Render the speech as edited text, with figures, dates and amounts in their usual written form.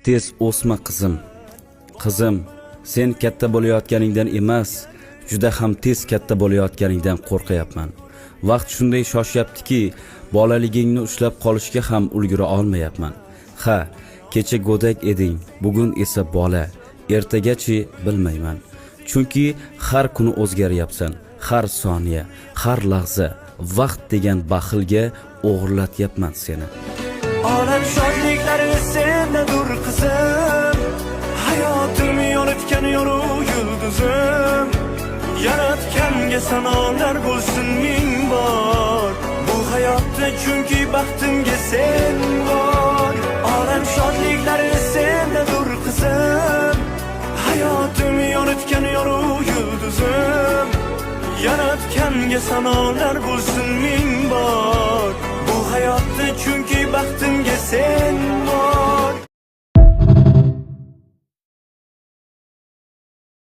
tez o'sma qizim. Qizim, sen katta bo'layotganingdan emas, juda ham tez katta bo'layotganingdan qo'rqayapman. Vaqt shunday shoshyaptiki, bolaligingni ushlab qolishga ham ulgura olmayapman. Ha, kecha go'dak eding, bugun esa bola. Ertagachi bilmayman. Chunki har kuni o'zgaryapsan. Har soniya, har lahza vaqt degan baxilga o'g'irlatyapman seni. Olam shodliklari sendadir qizim, hayotim yoritgan yorug' yulduzim. Yaratganga sanolar bo'lsin ming bor, bu hayotda chunki baxtimga sen bor. Olam shodliklari sendadir qizim, hayotim yoritgan yorug' yulduzim. Yaratganga sanolar bo'lsin ming bor, bu hayotda chunki baxtimga sen bor.